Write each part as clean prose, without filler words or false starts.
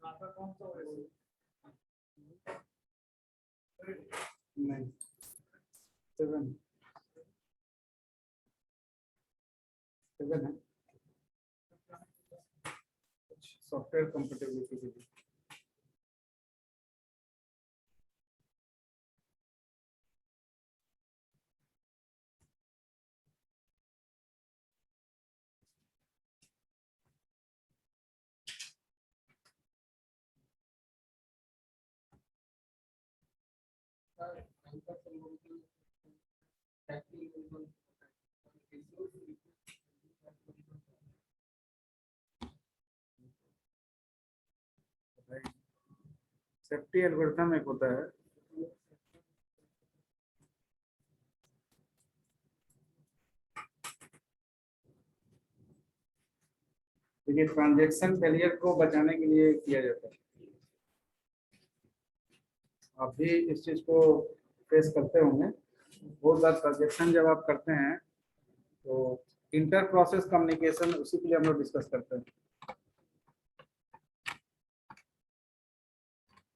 आपका कौन सा नहीं 7 है सॉफ्टवेयर कंपेटेबिलिटी के लिए। सेफ्टी एल्गोरिथम एक होता है देखिए ट्रांजैक्शन फेलियर को बचाने के लिए किया जाता है। आप भी इस चीज को फेस करते होंगे बहुत बार। ट्रांजैक्शन जब आप करते हैं तो इंटर प्रोसेस कम्युनिकेशन उसी के लिए हम लोग डिस्कस करते हैं।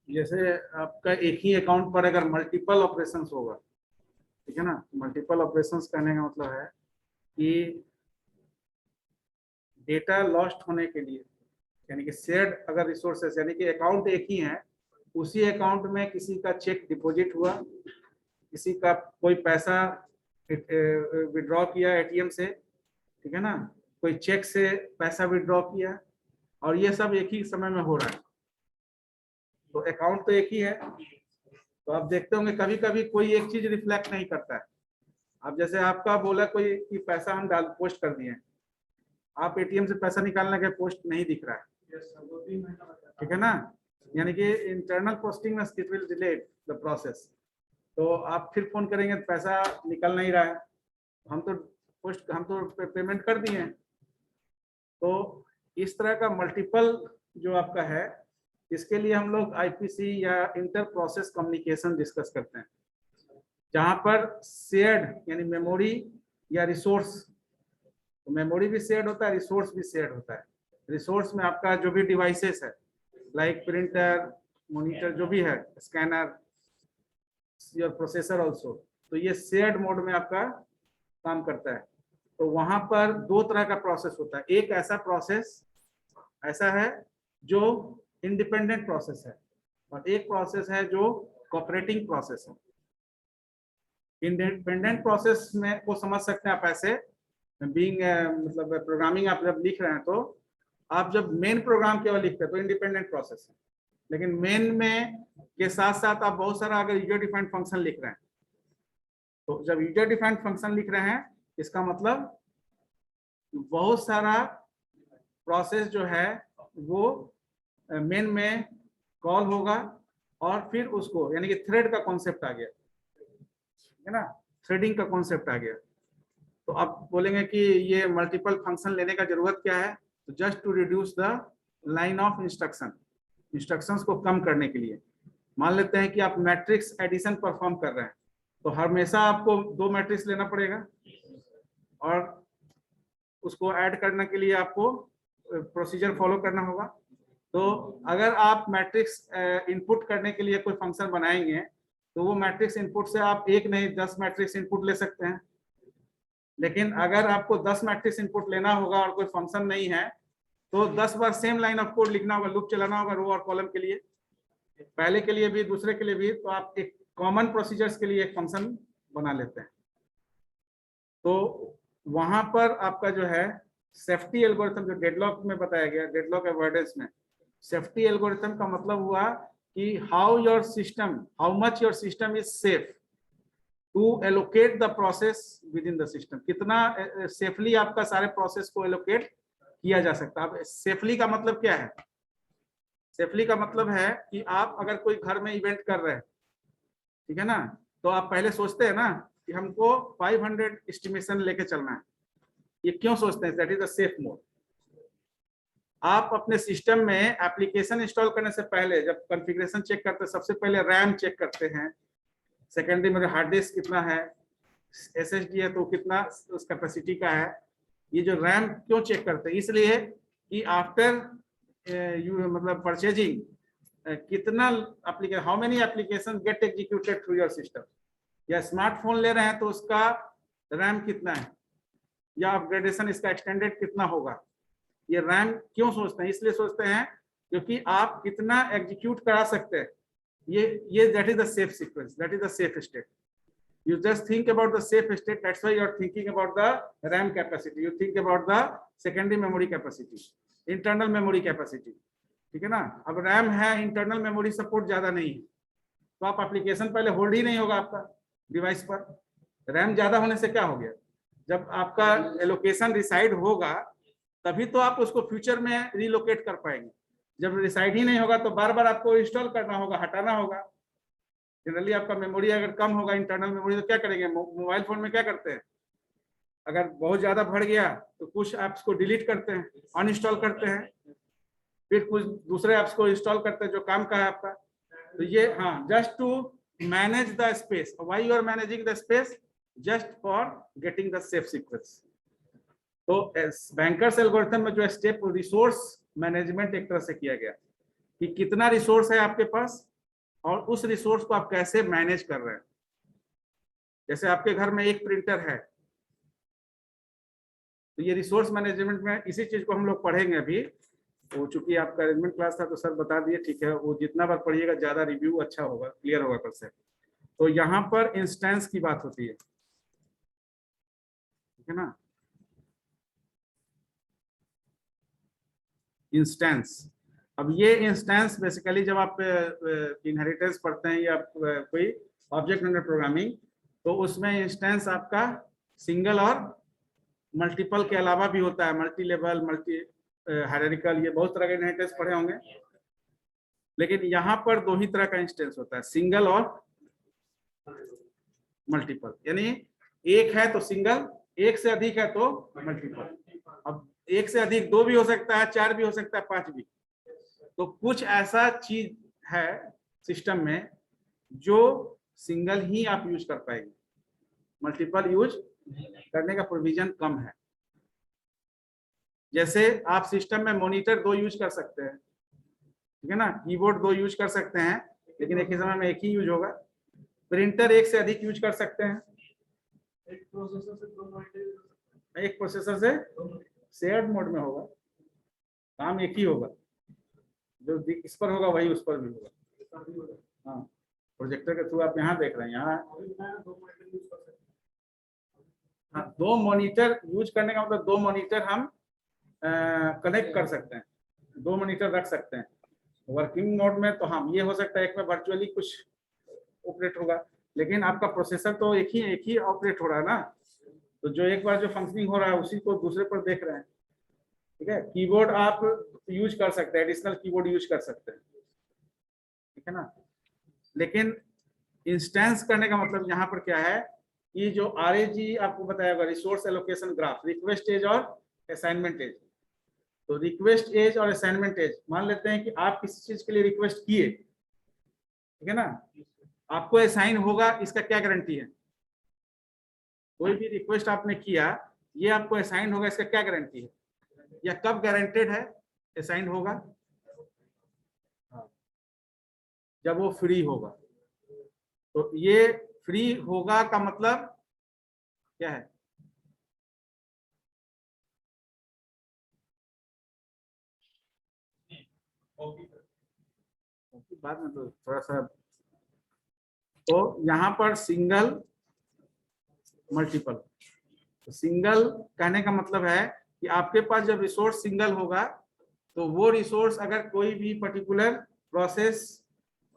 जैसे आपका एक ही अकाउंट पर अगर मल्टीपल ऑपरेशंस होगा, ठीक है ना, मल्टीपल ऑपरेशंस कहने का मतलब है कि डेटा लॉस्ट होने के लिए, यानी कि शेयर्ड अगर रिसोर्सेस, यानी कि अकाउंट एक ही है, उसी अकाउंट में किसी का चेक डिपॉजिट हुआ, किसी का कोई पैसा विड्रॉ किया एटीएम से, ठीक है ना, कोई चेक से पैसा विड्रॉ किया, और ये सब एक ही समय में हो रहा है, तो अकाउंट तो एक ही है। तो आप देखते होंगे कभी कभी कोई एक चीज रिफ्लेक्ट नहीं करता है। अब जैसे आपका बोला कोई कि पैसा हम डाल पोस्ट कर दिए, आप एटीएम से पैसा निकालने के पोस्ट नहीं दिख रहा है, ठीक है ना, यानी कि इंटरनल पोस्टिंग में it will delay the process. तो आप फिर फोन करेंगे तो पैसा निकल नहीं रहा है, हम तो पेमेंट कर दिए हैं। तो इस तरह का मल्टीपल जो आपका है, इसके लिए हम लोग आईपीसी या इंटर प्रोसेस कम्युनिकेशन डिस्कस करते हैं, जहां पर शेयर्ड यानी मेमोरी या रिसोर्स, तो मेमोरी भी शेयर्ड होता है, रिसोर्स भी शेयर्ड होता है। रिसोर्स में आपका जो भी डिवाइसेस है लाइक प्रिंटर, मॉनिटर, जो भी है, स्कैनर, योर प्रोसेसर ऑल्सो, तो ये शेयर्ड मोड में आपका काम करता है। तो वहां पर दो तरह का प्रोसेस होता है। एक ऐसा प्रोसेस ऐसा है जो इंडिपेंडेंट प्रोसेस है, और एक प्रोसेस है जो कोऑपरेटिंग प्रोसेस है। इंडिपेंडेंट प्रोसेस में को समझ सकते हैं आप ऐसे, बीइंग मतलब प्रोग्रामिंग आप जब लिख रहे हैं तो आप जब मेन प्रोग्राम केवल लिखते हैं तो इंडिपेंडेंट प्रोसेस है, लेकिन मेन में के साथ साथ आप बहुत सारा अगर यूजर डिफाइंड फंक्शन लिख रहे हैं, तो जब यूजर डिफाइंड फंक्शन लिख रहे हैं इसका मतलब बहुत सारा प्रोसेस जो है वो मेन में कॉल होगा, और फिर उसको, यानी कि थ्रेड का कॉन्सेप्ट आ गया, है ना, थ्रेडिंग का कॉन्सेप्ट आ गया। तो आप बोलेंगे कि ये मल्टीपल फंक्शन लेने का जरूरत क्या है, तो just to reduce the line of instructions को कम करने के लिए। मान लेते हैं कि आप मैट्रिक्स एडिशन परफॉर्म कर रहे हैं, तो हमेशा आपको 2 मैट्रिक्स लेना पड़ेगा, और उसको ऐड करने के लिए आपको प्रोसीजर फॉलो करना होगा। तो अगर आप मैट्रिक्स इनपुट करने के लिए कोई फंक्शन बनाएंगे, तो वो मैट्रिक्स इनपुट से आप एक नहीं 10 मैट्रिक्स इनपुट ले सकते हैं। लेकिन अगर आपको 10 मैट्रिक्स इनपुट लेना होगा और कोई फंक्शन नहीं है, तो 10 बार सेम लाइन ऑफ कोड लिखना होगा, लूप चलाना होगा रो और कॉलम के लिए, पहले के लिए भी दूसरे के लिए भी। तो आप एक कॉमन प्रोसीजर्स के लिए एक फंक्शन बना लेते हैं। तो वहां पर आपका जो है सेफ्टी एल्गोरिथम, जो डेडलॉक में बताया गया, डेडलॉक अवॉइडेंस में सेफ्टी एल्गोरिथम का मतलब हुआ कि how much your system is safe to allocate the process within the system. कितना सेफली आपका सारे प्रोसेस को एलोकेट किया जा सकता है। अब सेफली का मतलब क्या है? सेफली का मतलब है कि आप अगर कोई घर में इवेंट कर रहे हैं, ठीक है ना, तो आप पहले सोचते हैं ना कि हमको 500 एस्टिमेशन लेके चलना है। ये क्यों सोचते हैं? That is the safe mode. आप अपने सिस्टम में एप्लीकेशन इंस्टॉल करने से पहले जब कॉन्फ़िगरेशन चेक करते हैं, सबसे पहले रैम चेक करते हैं, सेकेंडरी में हार्ड डिस्क कितना है, एसएसडी है तो कितना उस कैपेसिटी का है। ये जो रैम क्यों चेक करते हैं? इसलिए कि आफ्टर मतलब परचेजिंग, कितना application, how many application get executed through your system, या स्मार्टफोन ले रहे हैं तो उसका रैम कितना है, या अपग्रेडेशन इसका एक्सटेंडेड कितना होगा। ये रैम क्यों सोचते हैं, इसलिए सोचते हैं क्योंकि आप कितना एग्जीक्यूट करा सकते हैं, ये that is the safe sequence, that is the safe state. You just think about the safe state, that's why you are thinking about the RAM capacity, you think about the secondary memory capacity, internal memory capacity, ठीक है ना। अब RAM है, internal memory support ज्यादा नहीं है, तो आप एप्लीकेशन पहले होल्ड ही नहीं होगा आपका डिवाइस पर। रैम ज्यादा होने से क्या हो गया, जब आपका एलोकेशन रिसाइड होगा तभी तो आप उसको फ्यूचर में रिलोकेट कर पाएंगे। जब रिसाइड ही नहीं होगा तो बार बार आपको इंस्टॉल करना होगा, हटाना होगा। जनरली आपका मेमोरी अगर कम होगा, इंटरनल मेमोरी, तो क्या करेंगे, मोबाइल फोन में क्या करते हैं, अगर बहुत ज्यादा बढ़ गया तो कुछ ऐप्स को डिलीट करते हैं, अनइंस्टॉल करते हैं, फिर कुछ दूसरे ऐप्स को इंस्टॉल करते हैं जो काम का है आपका। तो ये हाँ, just to manage the space, why you are managing the space, just for getting the safe sequence. तो बैंकर्स एल्गोरिथम में जो स्टेप रिसोर्स मैनेजमेंट एक तरह से किया गया कि कितना रिसोर्स है आपके पास और उस रिसोर्स को आप कैसे मैनेज कर रहे हैं। जैसे आपके घर में एक प्रिंटर है, तो ये रिसोर्स मैनेजमेंट में इसी चीज को हम लोग पढ़ेंगे अभी। वो चूंकि आपका अरेंजमेंट क्लास था तो सर बता दिए, ठीक है, वो जितना बार पढ़िएगा ज्यादा रिव्यू अच्छा होगा, क्लियर होगा कंसेप्ट। तो यहाँ पर इंस्टेंस की बात होती है, ठीक है ना। इंस्टेंस, अब ये इंस्टेंस बेसिकली जब आप इनहेरिटेंस पढ़ते हैं या कोई ऑब्जेक्ट ओरिएंटेड प्रोग्रामिंग, तो उसमें इंस्टेंस आपका सिंगल और मल्टीपल के अलावा भी होता है, मल्टी लेवल, मल्टी हायरार्किकल, ये बहुत तरह के इनहेरिटेंस पढ़े होंगे। लेकिन यहाँ पर दो ही तरह का इंस्टेंस होता है, सिंगल और मल्टीपल। यानी एक है तो सिंगल, एक से अधिक है तो मल्टीपल। अब एक से अधिक दो भी हो सकता है, चार भी हो सकता है, पांच भी। तो कुछ ऐसा चीज है सिस्टम में जो सिंगल ही आप यूज कर पाएंगे, मल्टीपल यूज करने का प्रोविजन कम है। जैसे आप सिस्टम में मॉनिटर दो यूज कर सकते हैं, ठीक है ना, कीबोर्ड दो यूज कर सकते हैं, लेकिन एक ही समय में एक ही यूज होगा। प्रिंटर एक से अधिक यूज कर सकते हैं, एक प्रोसेसर से शेयर्ड मोड में होगा, काम एक ही होगा, जो इस पर होगा वही उस पर भी होगा। हाँ, प्रोजेक्टर के थ्रू आप यहाँ देख रहे हैं, यहाँ हाँ, दो मॉनिटर यूज करने का मतलब दो मॉनिटर हम कनेक्ट कर सकते हैं, दो मॉनिटर रख सकते हैं वर्किंग मोड में। तो हम ये हो सकता है एक में वर्चुअली कुछ ऑपरेट होगा, लेकिन आपका प्रोसेसर तो एक ही ऑपरेट हो रहा है ना। तो जो एक बार जो फंक्शनिंग हो रहा है उसी को दूसरे पर देख रहे हैं, ठीक है। कीबोर्ड आप यूज कर सकते हैं, एडिशनल कीबोर्ड यूज कर सकते हैं, ठीक है ना। लेकिन इंस्टेंस करने का मतलब यहाँ पर क्या है, ये जो RAG आपको बताया होगा, resource allocation graph, request edge और असाइनमेंट एज। तो रिक्वेस्ट एज और असाइनमेंट एज, मान लेते हैं कि आप किसी चीज के लिए रिक्वेस्ट किए, ठीक है ना, आपको असाइन होगा, इसका क्या गारंटी है। कोई भी रिक्वेस्ट आपने किया, ये आपको असाइन होगा, इसका क्या गारंटी है, या कब गारंटेड है असाइन होगा, जब वो फ्री होगा। तो ये फ्री होगा का मतलब क्या है, बाद में तो थोड़ा सा। तो यहाँ पर सिंगल मल्टीपल, तो सिंगल कहने का मतलब है कि आपके पास जब रिसोर्स सिंगल होगा तो वो रिसोर्स अगर कोई भी पर्टिकुलर प्रोसेस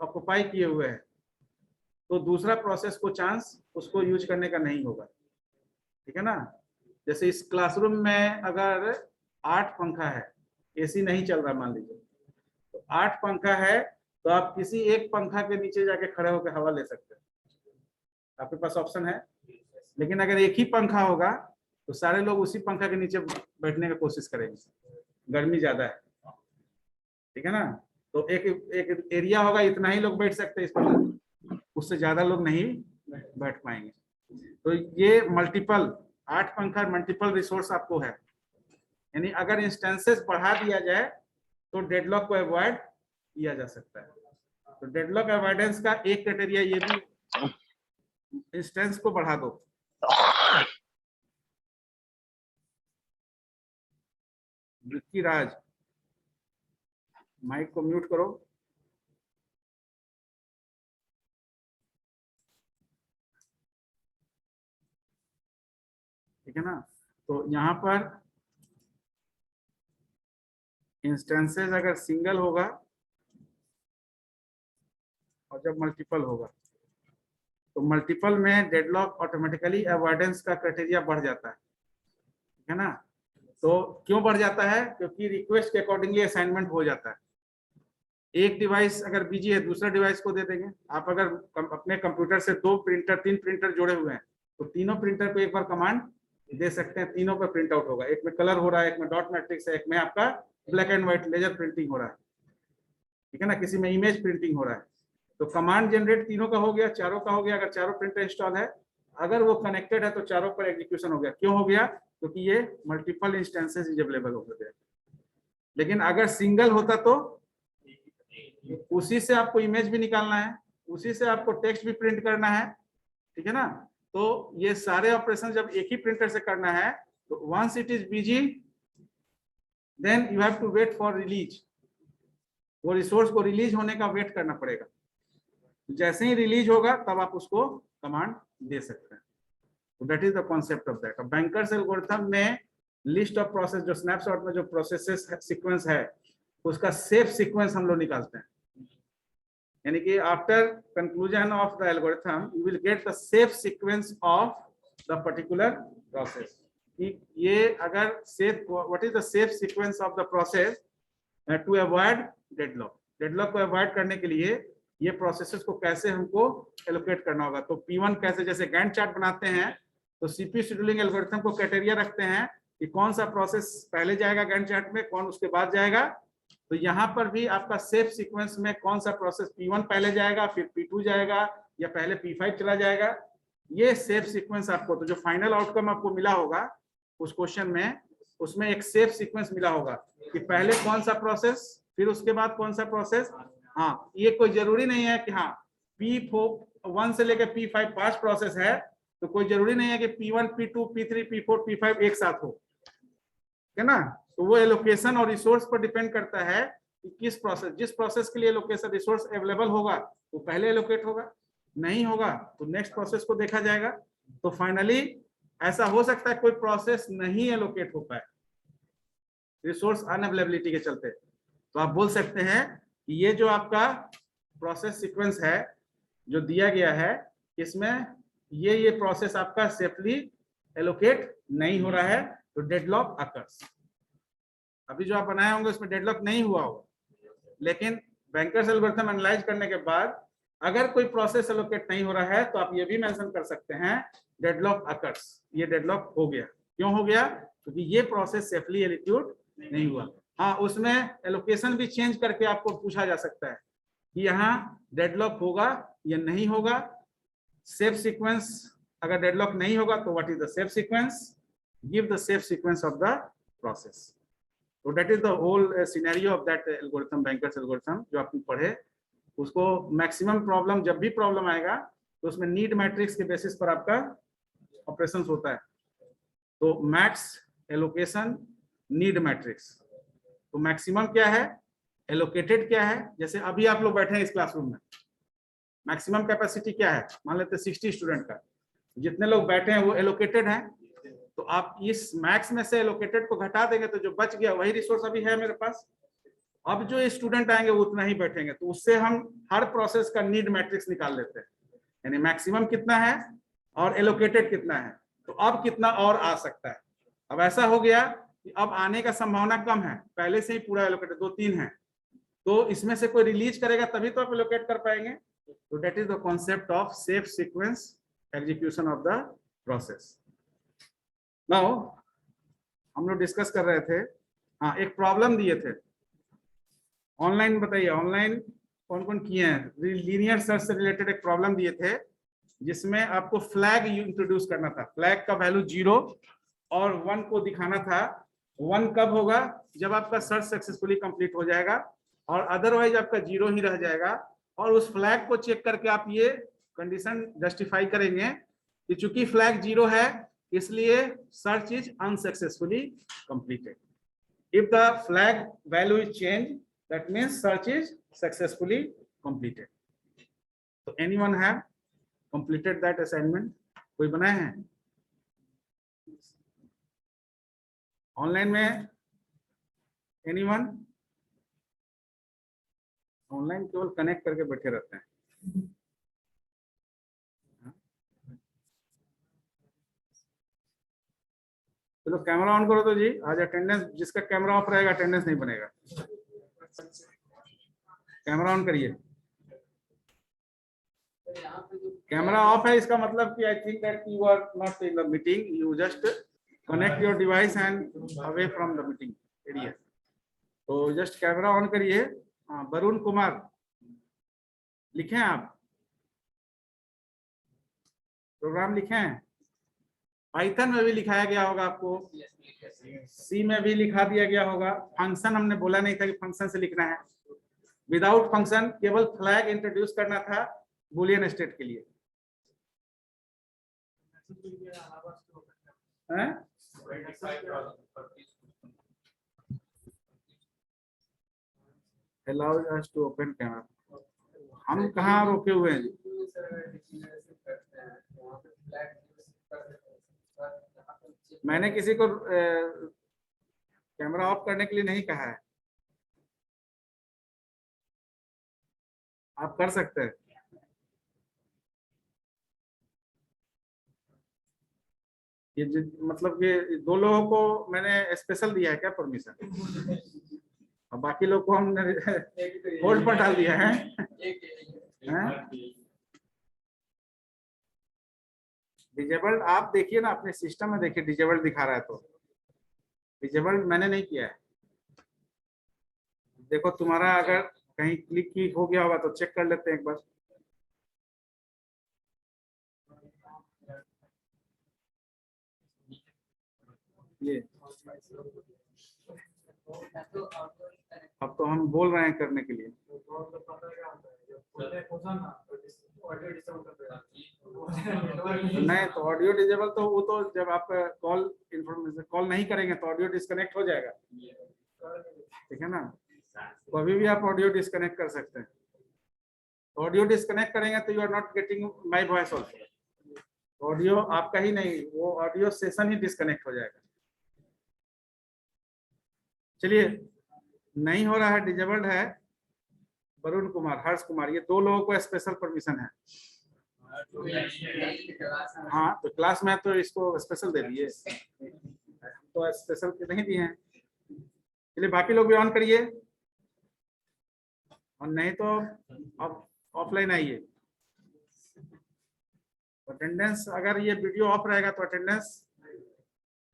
ऑक्युपाई किए हुए है तो दूसरा प्रोसेस को चांस उसको यूज करने का नहीं होगा, ठीक है ना। जैसे इस क्लासरूम में अगर 8 पंखा है, AC नहीं चल रहा मान लीजिए, तो 8 पंखा है, तो आप किसी एक पंखा के नीचे जाके खड़े होकर हवा ले सकते हैं, आपके पास ऑप्शन है। लेकिन अगर एक ही पंखा होगा तो सारे लोग उसी पंखा के नीचे बैठने की कोशिश करेंगे, गर्मी ज्यादा है, ठीक है ना। तो एक एरिया होगा, इतना ही लोग बैठ सकते हैं इस पर, उससे ज्यादा लोग नहीं बैठ पाएंगे। तो ये मल्टीपल 8 पंखा मल्टीपल रिसोर्स आपको है, यानी अगर इंस्टेंसेस बढ़ा दिया जाए तो डेडलॉक को अवॉइड किया जा सकता है। तो डेडलॉक अवॉइडेंस का एक क्राइटेरिया ये भी, इंस्टेंस को बढ़ा दो। विक्की राज, माइक को म्यूट करो। ठीक है ना। तो यहाँ पर इंस्टेंसेस अगर सिंगल होगा और जब मल्टीपल होगा, तो मल्टीपल में डेडलॉक ऑटोमेटिकली अवॉइडेंस का क्राइटेरिया बढ़ जाता है। ठीक है ना। तो क्यों बढ़ जाता है? क्योंकि रिक्वेस्ट के अकॉर्डिंगली असाइनमेंट हो जाता है। एक डिवाइस अगर बिजी है, दूसरा डिवाइस को दे देंगे। आप अगर अपने कंप्यूटर से 2 प्रिंटर 3 प्रिंटर जोड़े हुए हैं, तो तीनों प्रिंटर को एक बार कमांड दे सकते हैं, तीनों पर प्रिंट आउट होगा। एक में कलर हो रहा है, एक में डॉट मैट्रिक्स है, एक में आपका black and white laser printing हो रहा है। ठीक है ना। किसी में इमेज प्रिंटिंग हो रहा है। तो कमांड जनरेट तीनों का हो गया, चारों का हो गया। अगर चारों प्रिंटर इंस्टॉल है, अगर वो कनेक्टेड है, तो चारों पर एग्जीक्यूशन हो गया। क्यों हो गया? क्योंकि ये मल्टीपल इंस्टेंसेस इज अवेलेबल हो गए। लेकिन अगर सिंगल होता तो उसी से आपको इमेज भी निकालना है, उसी से आपको टेक्स्ट भी प्रिंट करना है। ठीक है ना। तो ये सारे ऑपरेशन जब एक ही प्रिंटर से करना है, तो once it is busy, then you have to wait for release. वो रिसोर्स को रिलीज होने का वेट करना पड़ेगा। जैसे ही रिलीज होगा, तब आप उसको कमांड दे सकते हैं। तो that is the concept of that. Bankers algorithm में लिस्ट ऑफ प्रोसेस, जो स्नैपशॉट में जो प्रोसेसेस सीक्वेंस है, उसका सेफ सीक्वेंस हम लोग निकालते हैं। यानी कि after conclusion of the algorithm you will get the safe sequence of the particular process. ये अगर safe, what is the safe sequence of the process to avoid deadlock. Deadlock को अवॉइड करने के लिए ये प्रोसेसेस को कैसे हमको एलोकेट करना होगा। तो P1 कैसे, जैसे गैंट चार्ट बनाते हैं, तो सीपीयू शेड्यूलिंग एल्गोरिथम को क्राइटेरिया रखते हैं कि कौन सा प्रोसेस पहले जाएगा गैंट चार्ट में, कौन उसके बाद जाएगा। तो यहाँ पर भी आपका सेफ सीक्वेंस में कौन सा प्रोसेस P1 पहले जाएगा, फिर P2 जाएगा, या पहले P5 चला जाएगा, ये सेफ सीक्वेंस आपको, तो जो फाइनल आउटकम आपको मिला होगा उस क्वेश्चन में, उसमें एक सेफ सीक्वेंस मिला होगा कि पहले कौन सा प्रोसेस, फिर उसके बाद कौन सा प्रोसेस। हाँ, ये कोई जरूरी नहीं है कि हाँ P1 से लेकर P5 5 प्रोसेस है, तो कोई जरूरी नहीं है कि P1 P2 P3 P4 P5 एक साथ हो। है ना। तो वो एलोकेशन और रिसोर्स पर डिपेंड करता है कि किस प्रोसेस, जिस प्रोसेस के लिए एलोकेशन रिसोर्स अवेलेबल होगा वो पहले एलोकेट होगा, नहीं होगा तो नेक्स्ट प्रोसेस को देखा जाएगा। तो फाइनली ऐसा हो सकता है कोई प्रोसेस नहीं एलोकेट हो पाए रिसोर्स अनअवेलेबिलिटी के चलते, तो आप बोल सकते हैं कि ये जो आपका प्रोसेस सीक्वेंस है जो दिया गया है, इसमें ये प्रोसेस आपका सेफली एलोकेट नहीं हो रहा है, तो डेडलॉक अकर्स। अभी जो आप बनाए होंगे उसमें डेडलॉक नहीं हुआ होगा, लेकिन बैंकर्स एल्गोरिथम एनालाइज करने के बाद अगर कोई प्रोसेस एलोकेट नहीं हो रहा है, तो आप ये भी मेंशन कर सकते हैं डेडलॉक अकर्स, ये डेडलॉक हो गया। क्यों हो गया? क्योंकि ये प्रोसेस सेफली एग्जीक्यूट नहीं हुआ। हाँ, उसमें एलोकेशन भी चेंज करके आपको पूछा जा सकता है कि यहाँ डेडलॉक होगा या नहीं होगा। सेफ सीक्वेंस, अगर डेडलॉक नहीं होगा तो what is the safe sequence, give the safe sequence of the process. तो that is the whole scenario of that algorithm, bankers algorithm जो आपने पढ़े। उसको मैक्सिमम प्रॉब्लम, जब भी प्रॉब्लम आएगा तो उसमें नीड मैट्रिक्स के बेसिस पर आपका ऑपरेशंस होता है। तो मैक्स, एलोकेशन, नीड मैट्रिक्स। तो मैक्सिमम क्या है, एलोकेटेड क्या है। जैसे अभी आप लोग बैठे हैं इस क्लासरूम में, मैक्सिमम कैपेसिटी क्या है, मान लेते हैं 60 स्टूडेंट का, जितने लोग बैठे हैं वो एलोकेटेड हैं। तो आप इस मैक्स में से एलोकेटेड को घटा देंगे तो जो बच गया वही रिसोर्स अभी है मेरे पास। अब जो स्टूडेंट आएंगे वो उतना ही बैठेंगे, तो उससे हम हर प्रोसेस का नीड मैट्रिक्स निकाल लेते हैं, यानी मैक्सिमम कितना है और एलोकेटेड कितना है, तो अब कितना और आ सकता है। अब ऐसा हो गया कि अब आने का संभावना कम है, पहले से ही पूरा एलोकेटेड 2-3 है, तो इसमें से कोई रिलीज करेगा तभी तो आप एलोकेट कर पाएंगे। तो that is the concept of safe sequence execution of the process. Now हम लोग डिस्कस कर रहे थे, हाँ एक प्रॉब्लम दिए थे ऑनलाइन, बताइए ऑनलाइन कौन कौन किए हैं। लीनियर सर्च से रिलेटेड एक प्रॉब्लम दिए थे जिसमें आपको फ्लैग इंट्रोड्यूस करना था। फ्लैग का वैल्यू 0 और 1 को दिखाना था 1 कब होगा? जब आपका सर्च सक्सेसफुली कंप्लीट हो जाएगा, और अदरवाइज आपका 0 ही रह जाएगा। और उस फ्लैग को चेक करके आप ये कंडीशन जस्टिफाई करेंगे कि चूंकि फ्लैग 0 है इसलिए search is unsuccessfully completed. If the flag value is change that means search is successfully completed. तो anyone have completed that assignment? कोई बनाए हैं ऑनलाइन में? एनीवन? ऑनलाइन केवल कनेक्ट करके बैठे रहते हैं। चलो कैमरा ऑन करो तो जी, आज अटेंडेंस, जिसका कैमरा ऑफ रहेगा अटेंडेंस नहीं बनेगा। कैमरा ऑन करिए। कैमरा ऑफ है इसका मतलब कि I think that you are not in the meeting, you just connect your device and away from the meeting area. तो जस्ट कैमरा ऑन करिए। हाँ, वरुण कुमार लिखे हैं आप? प्रोग्राम लिखे हैं? पाइथन में भी लिखाया गया होगा आपको, सी में भी लिखा दिया गया होगा। फंक्शन हमने बोला नहीं था कि फंक्शन से लिखना है, विदाउट फंक्शन केवल फ्लैग इंट्रोड्यूस करना था बूलियन स्टेट के लिए। Allows us to open camera। हम कहाँ रोके हुए हैं जी? मैंने किसी को कैमरा ऑफ करने के लिए नहीं कहा है, आप कर सकते हैं। ये मतलब कि 2 लोगों को मैंने स्पेशल दिया है क्या परमिशन? और बाकी लोग को हमने होल्ड पर डाल दिया है। डिजेबल्ड आप देखिए ना, अपने सिस्टम में देखिए, डिजेबल्ड दिखा रहा है तो डिजेबल्ड मैंने नहीं किया है। देखो तुम्हारा अगर कहीं क्लिक की हो गया होगा तो चेक कर लेते हैं एक बार। ये अब तो हम बोल रहे हैं करने के लिए। नहीं तो ऑडियो डिसेबल तो वो तो जब आप कॉल इंफॉर्मेशन कॉल नहीं करेंगे तो ऑडियो डिस्कनेक्ट हो जाएगा, ठीक है ना? कभी भी आप ऑडियो डिस्कनेक्ट कर सकते हैं। ऑडियो डिस्कनेक्ट करेंगे तो you are not getting my voice also. Audio आपका ही नहीं, वो ऑडियो सेशन ही डिस्कनेक्ट हो जाएगा। चलिए, नहीं हो रहा है, डिजेबल्ड है वरुण कुमार, हर्ष कुमार, ये 2 लोगों को स्पेशल परमिशन है। हाँ तो क्लास में तो इसको स्पेशल दे दिए, तो स्पेशल नहीं दिए हैं। चलिए बाकी लोग भी ऑन करिए, और नहीं तो अब ऑफलाइन आइए। अटेंडेंस, अगर ये वीडियो ऑफ रहेगा तो अटेंडेंस,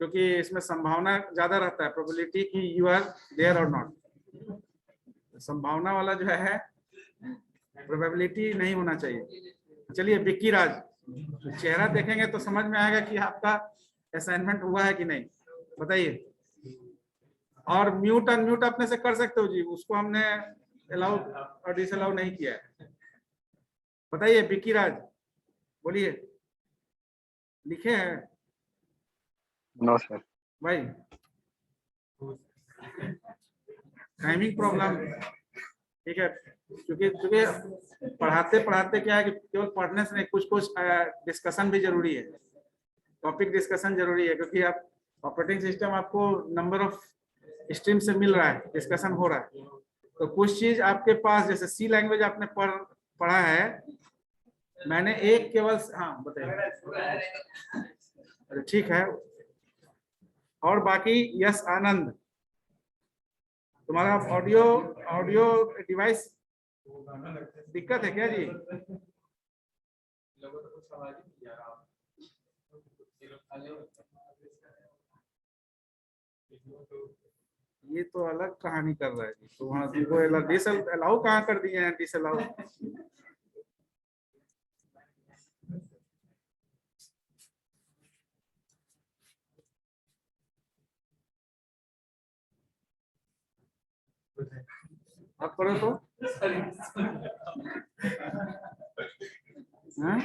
क्योंकि इसमें संभावना ज्यादा रहता है, प्रोबेबिलिटी कि यू आर देयर और नॉट। संभावना वाला जो है प्रोबेबिलिटी नहीं होना चाहिए। चलिए विक्की राज, चेहरा देखेंगे तो समझ में आएगा कि आपका असाइनमेंट हुआ है कि नहीं, बताइए। और म्यूट अनम्यूट अपने से कर सकते हो जी, उसको हमने अलाउ और डिसअलाउ नहीं किया है। बताइए विक्की राज, बोलिए, लिखे हैं? No sir. भाई टाइमिंग प्रॉब्लम, ठीक है, क्योंकि पढ़ाते पढ़ाते क्या है कि केवल पढ़ने से नहीं, कुछ कुछ डिस्कशन भी जरूरी है, टॉपिक डिस्कशन जरूरी है, क्योंकि आप ऑपरेटिंग सिस्टम आपको नंबर ऑफ स्ट्रीम से मिल रहा है, डिस्कशन हो रहा है, तो कुछ चीज आपके पास, जैसे सी लैंग्वेज आपने पढ़ा है, मैंने एक केवल, हाँ बताइए, अरे ठीक है। और बाकी यस आनंद, तुम्हारा ऑडियो ऑडियो डिवाइस दिक्कत है क्या जी? ये तो अलग कहानी कर रहा है जी, तो वहां तुमको अलाउ कहाँ कर दिए हैं, डिसअलाउ। आप पढ़ो तो हाँ?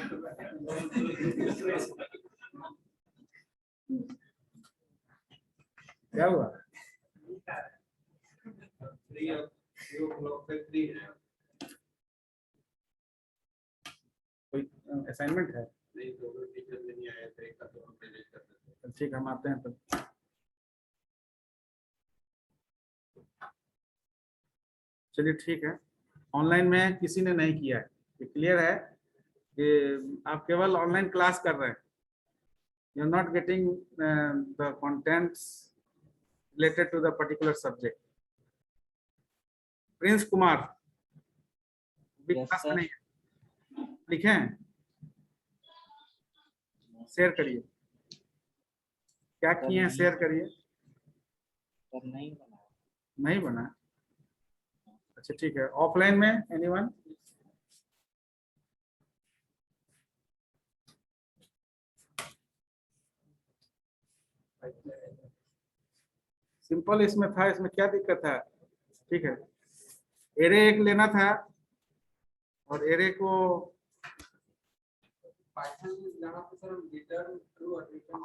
क्या हुआ? कोई असाइनमेंट है? ठीक है, हम आते हैं तब। चलिए ठीक है, ऑनलाइन में किसी ने नहीं किया है, ये क्लियर है कि आप केवल ऑनलाइन क्लास कर रहे हैं, you are not getting the contents related to the particular subject. Prince Kumar भी क्लास में नहीं है, लिखे हैं? शेयर करिए, क्या किए हैं शेयर करिए। नहीं बना? अच्छा ठीक है, ऑफलाइन में एनीवन? सिंपल इसमें था, इसमें क्या दिक्कत है? ठीक है, एरे एक लेना था और एरे को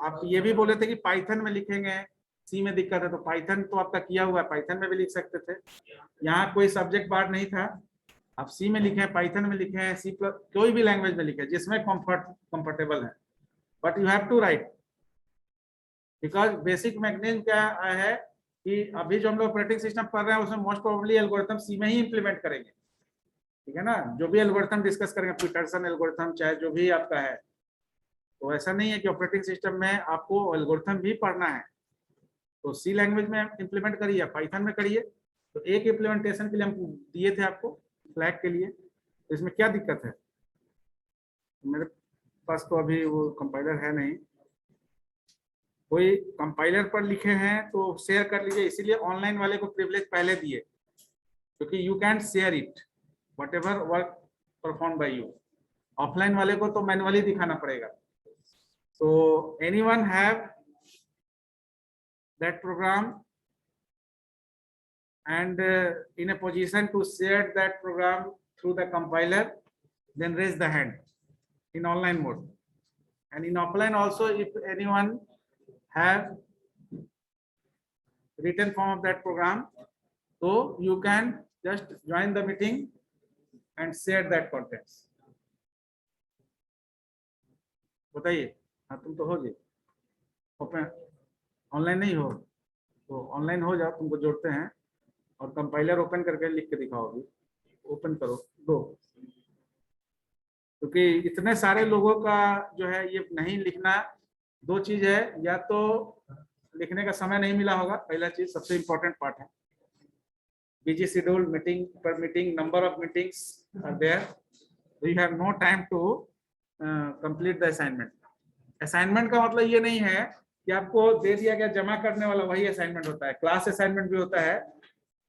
आप ये भी बोले थे कि पाइथन में लिखेंगे, सी में दिक्कत है, तो पाइथन तो आपका किया हुआ है, पाइथन में भी लिख सकते थे। यहाँ कोई सब्जेक्ट बार नहीं था, आप सी में लिखे, पाइथन में लिखे, सी प्लस कोई भी लैंग्वेज में लिखे जिसमें कंफर्टेबल है, but you have to write, because basic mechanism क्या है कि अभी जो हम लोग ऑपरेटिंग सिस्टम पढ़ रहे हैं उसमें मोस्ट प्रोबेबली एल्गोरिथम सी में ही इंप्लीमेंट करेंगे, ठीक है ना? जो भी एल्गोरिथम डिस्कस करेंगे, पीटरसन एल्गोरिथम चाहे जो भी आपका है, तो ऐसा नहीं है कि ऑपरेटिंग सिस्टम में आपको एल्गोरिथम भी पढ़ना है, तो सी लैंग्वेज में इंप्लीमेंट करिए, पाइथन में करिए। तो एक इम्प्लीमेंटेशन के लिए हम दिए थे आपको फ्लैग के लिए, तो इसमें क्या दिक्कत है? मेरे पास तो अभी वो कंपाइलर है नहीं, कोई कंपाइलर पर लिखे हैं तो शेयर कर लीजिए, इसीलिए ऑनलाइन वाले को प्रिविलेज पहले दिए, क्योंकि you can share it what ever work perform by you. Offline वाले को तो मैनुअली दिखाना पड़ेगा। तो anyone have that program and in a position to share that program through the compiler, then raise the hand in online mode. And in offline also, if anyone have written form of that program, so you can just join the meeting and share that contents. बताइए, हाँ तुम तो हो जी, online नहीं हो तो online हो जाओ, तुमको जोड़ते हैं और कंपाइलर ओपन करके लिख के दिखाओगी, ओपन करो दो, क्योंकि इतने सारे लोगों का जो है ये नहीं लिखना। दो चीज है, या तो लिखने का समय नहीं मिला होगा, पहला चीज सबसे इंपॉर्टेंट पार्ट है, बिजी शेड्यूल, मीटिंग पर meeting, number of meetings are there, you have no time to complete the assignment. Assignment का मतलब ये नहीं है कि आपको दे दिया गया जमा करने वाला वही असाइनमेंट होता है, क्लास असाइनमेंट भी होता है,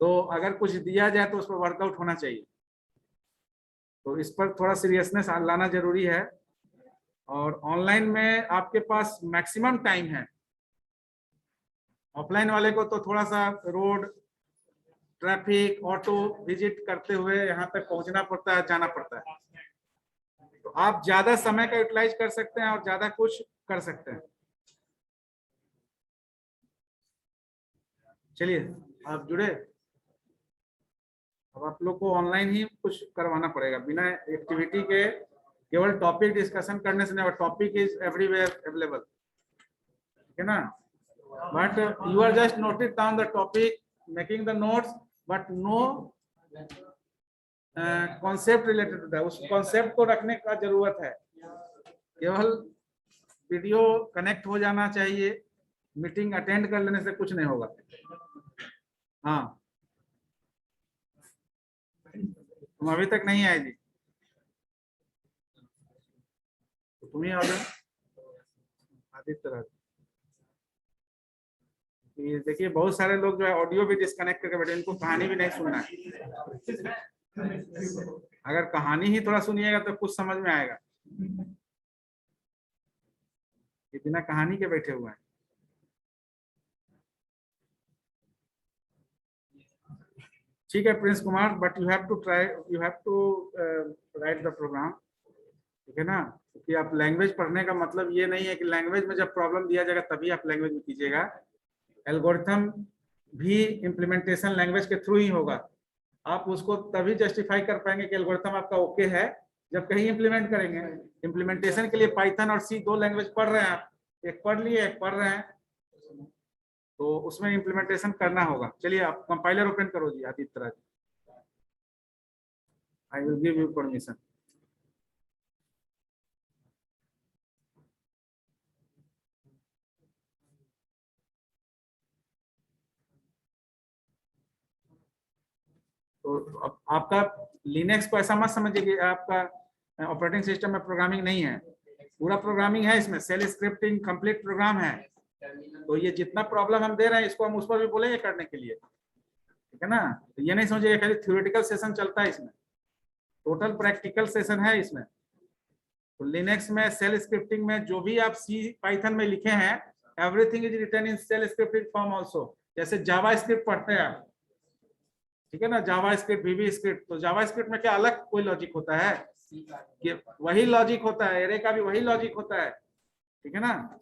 तो अगर कुछ दिया जाए तो उस पर वर्कआउट होना चाहिए, तो इस पर थोड़ा सीरियसनेस लाना जरूरी है। और ऑनलाइन में आपके पास मैक्सिमम टाइम है, ऑफलाइन वाले को तो थोड़ा सा रोड, ट्रैफिक, ऑटो विजिट करते हुए यहाँ तक पहुंचना पड़ता है, जाना पड़ता है, तो आप ज्यादा समय का यूटिलाइज कर सकते हैं और ज्यादा कुछ कर सकते हैं। चलिए आप जुड़े, अब आप लोग को ऑनलाइन ही कुछ करवाना पड़ेगा, बिना एक्टिविटी के केवल टॉपिक डिस्कशन करने से नहीं, टॉपिक इज एवरीवेयर अवेलेबल, ठीक है ना? But you are just notice down the topic, making the notes, but no concept related to that, उस कॉन्सेप्ट को रखने का जरूरत है, केवल वीडियो कनेक्ट हो जाना चाहिए, मीटिंग अटेंड कर लेने से कुछ नहीं होगा। हाँ, तुम अभी तक नहीं आए जी, तो तुम ही आ जाओ आदित्य राज। ये देखिए बहुत सारे लोग जो है ऑडियो भी डिस्कनेक्ट करके बैठे, इनको कहानी भी नहीं सुनना है, अगर कहानी ही थोड़ा सुनिएगा तो कुछ समझ में आएगा, ये बिना कहानी के बैठे हुए हैं। ठीक है Prince Kumar, but you have to try, you have to write the program, ठीक है ना? क्योंकि आप लैंग्वेज पढ़ने का मतलब ये नहीं है कि लैंग्वेज में जब प्रॉब्लम दिया जाएगा तभी आप लैंग्वेज में कीजिएगा। एल्गोरिथम भी इम्प्लीमेंटेशन लैंग्वेज के थ्रू ही होगा। आप उसको तभी जस्टिफाई कर पाएंगे कि एल्गोरिथम आपका ओके है जब कहीं इंप्लीमेंट करेंगे। इम्प्लीमेंटेशन के लिए पाइथन और सी दो लैंग्वेज पढ़ रहे हैं आप, एक पढ़ लिए एक पढ़ रहे हैं, तो उसमें इम्प्लीमेंटेशन करना होगा। चलिए आप कंपाइलर ओपन करो ji Aditya Raj, I will give you permission. तो अब आपका लिनक्स को ऐसा मत समझिए कि आपका ऑपरेटिंग सिस्टम में प्रोग्रामिंग नहीं है, पूरा प्रोग्रामिंग है इसमें, सेल स्क्रिप्टिंग कंप्लीट प्रोग्राम है। तो ये जितना प्रॉब्लम हम दे रहे हैं इसको हम उस पर भी बोलेंगे करने के लिए, ठीक है ना? तो ये नहीं समझिए खाली थ्योरेटिकल सेशन चलता है इसमें, टोटल प्रैक्टिकल सेशन है इसमें। तो लिनक्स में सेल स्क्रिप्टिंग में जो भी आप सी पाइथन में लिखे हैं, everything is written in shell scripting form also. जैसे जावा स्क्रिप्ट पढ़ते हैं आप, ठीक है ना, जावा स्क्रिप्ट, वीबी स्क्रिप्ट, तो जावा स्क्रिप्ट में क्या अलग कोई लॉजिक होता है? कि वही लॉजिक होता है, एरे का भी वही लॉजिक होता है, ठीक है ना?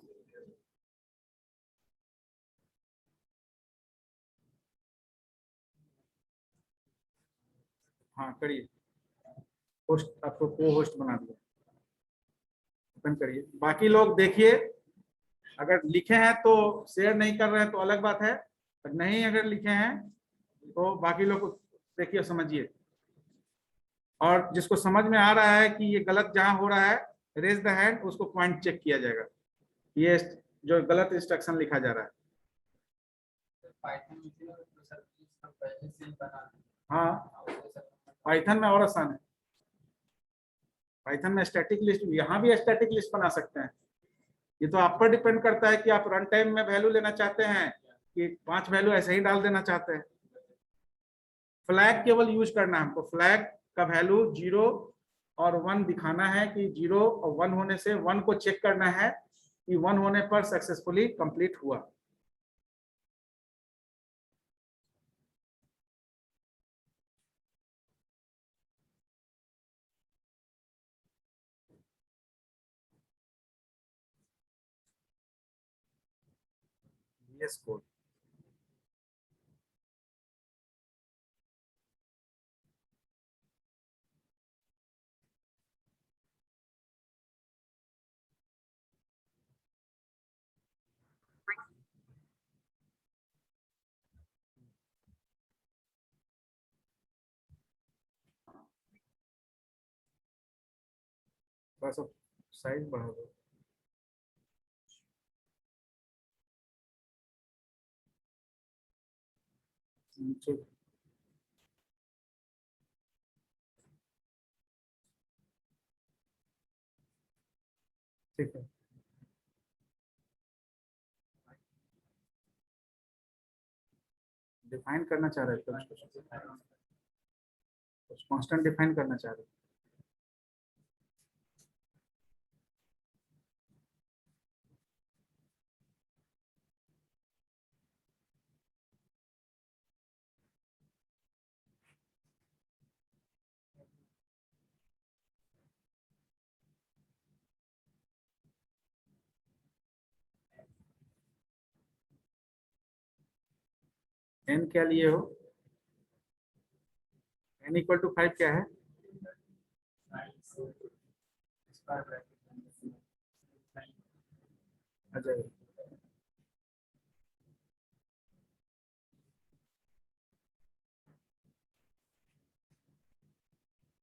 हाँ करिए, होस्ट आपको को होस्ट बना दिया, ओपन करिए। बाकी लोग देखिए, अगर लिखे हैं तो शेयर नहीं कर रहे हैं तो अलग बात है, पर नहीं अगर लिखे हैं तो बाकी लोग को देखिए समझिए। और जिसको समझ में आ रहा है कि ये गलत जहां हो रहा है, रेज द हैंड, उसको पॉइंट चेक किया जाएगा, ये जो गलत इंस्ट्रक्शन लिखा जा रहा है। हाँ पाइथन में और आसान है, पाइथन में स्टैटिक लिस्ट, यहाँ भी स्टैटिक लिस्ट बना सकते हैं। ये तो आप पर डिपेंड करता है कि आप रन टाइम में वैल्यू लेना चाहते हैं कि 5 वैल्यू ऐसे ही डाल देना चाहते हैं। फ्लैग केवल यूज करना है हमको, फ्लैग का वैल्यू 0 और 1 दिखाना है कि 0 और 1 होने से 1 को चेक करना है कि 1 होने पर सक्सेसफुली कंप्लीट हुआ। VS कोड बस, अब साइज बढ़ा दो। नीचे ठीक है, डिफाइन करना चाह रहे थे कुछ कांस्टेंट डिफाइन करना चाह रहे थे। n क्या लिए हो? n इक्वल टू 5 क्या है? अच्छा,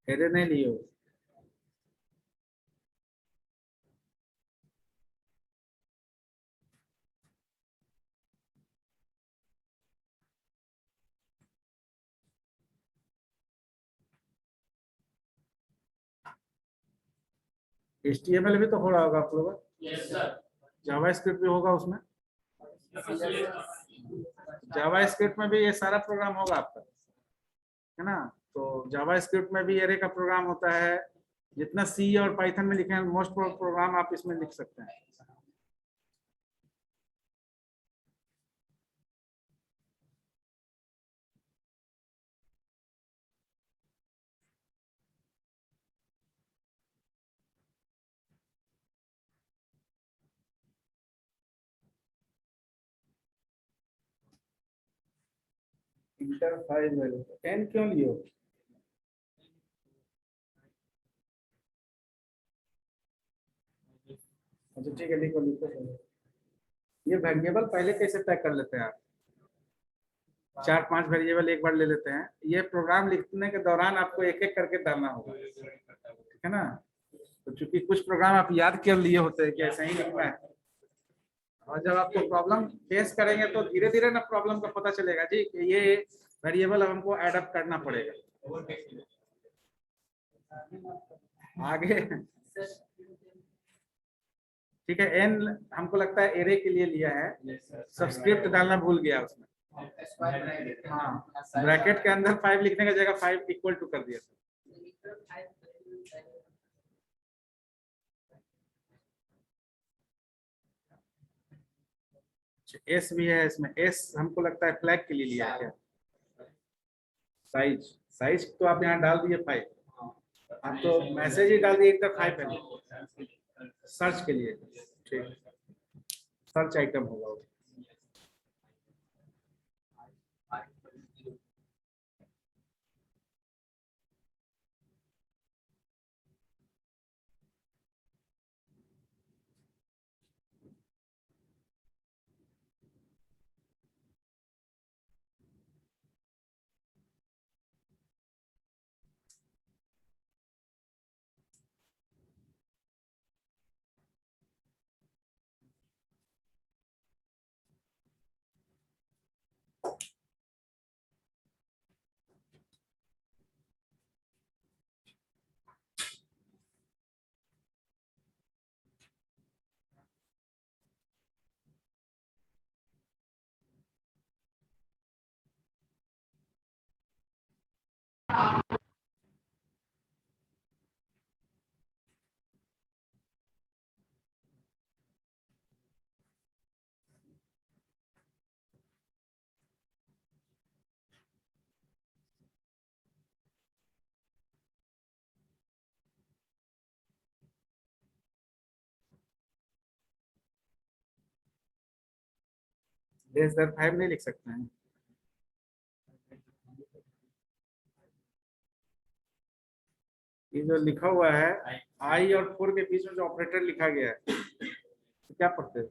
एरे नहीं लिए हो? HTML भी तो हो रहा होगा आप लोगों का, जावा स्क्रिप्ट भी होगा उसमें, जावा स्क्रिप्ट में भी ये सारा प्रोग्राम होगा आपका, है ना? तो जावा स्क्रिप्ट में भी एरे का प्रोग्राम होता है, जितना सी और पाइथन में लिखे हैं मोस्ट प्रोग्राम आप इसमें लिख सकते हैं। इंटर 5 10 क्यों लियो? अच्छा ठीक है, लिखो लिखो चलो। ये वेरिएबल पहले कैसे तय कर लेते हैं आप? 4-5 वेरिएबल एक बार ले लेते हैं, ये प्रोग्राम लिखने के दौरान आपको एक एक करके डालना होगा, ठीक है ना? तो चूंकि कुछ प्रोग्राम आप याद कर लिए होते हैं कि ऐसा ही लिखना है, और जब आपको प्रॉब्लम फेस करेंगे तो धीरे धीरे ना प्रॉब्लम का पता चलेगा जी कि ये वेरिएबल अब हमको एडअप करना पड़ेगा आगे। ठीक है, एन हमको लगता है एरे के लिए लिया है, सबस्क्रिप्ट डालना भूल गया उसमें। हाँ, ब्रैकेट के अंदर 5 लिखने का जगह 5 इक्वल टू कर दिया। एस भी है इसमें, एस हमको लगता है फ्लैग के लिए लिया है क्या? साइज, साइज तो आप यहाँ डाल दिए 5, आप तो मैसेज ही डाल दिए इंटर 5 है, सर्च के लिए। ठीक, सर्च आइटम होगा वो। लेस देन 5 नहीं लिख सकते हैं? ये जो लिखा हुआ है आई और 4 के बीच में जो ऑपरेटर लिखा गया है, तो क्या पढ़ते हैं?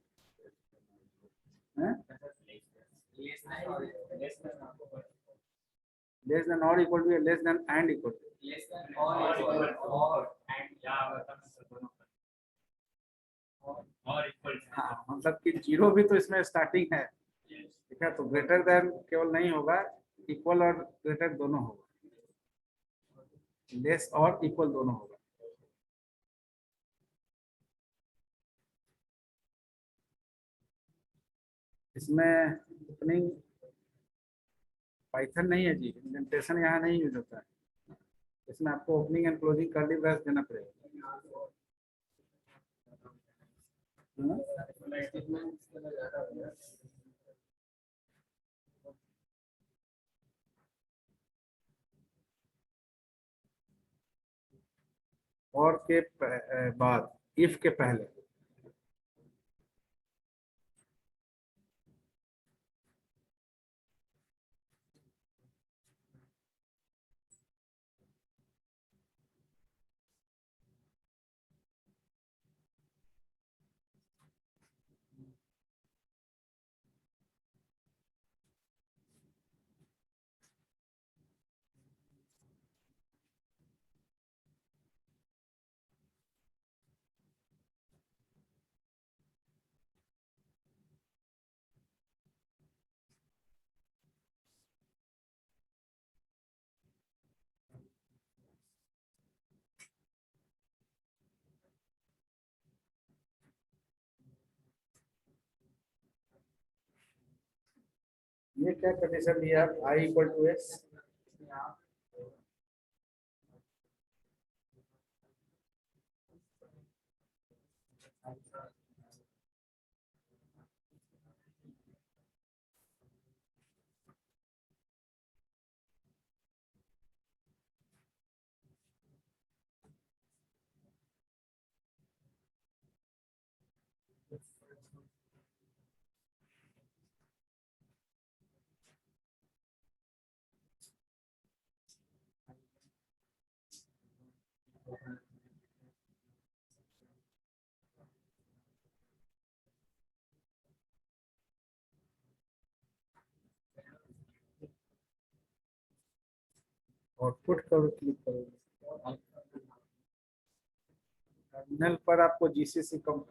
लेस देन और equal to, less than and equal to? हाँ, मतलब कि जीरो भी तो इसमें स्टार्टिंग है, ठीक है, तो ग्रेटर देन केवल नहीं होगा, इक्वल और ग्रेटर दोनों होगा, लेस और इक्वल दोनों होगा। इसमें ओपनिंग पाइथन नहीं है जी, इंडेंटेशन यहाँ नहीं यूज होता है, इसमें आपको opening and closing curly bracket देना पड़ेगा। हम्म? और के बाद, इफ के पहले। ये क्या कंडीशन दिया, आई इक्वल टू एस? आउटपुट करो, क्लिक करो। टर्मिनल पर आपको जीसीसी कम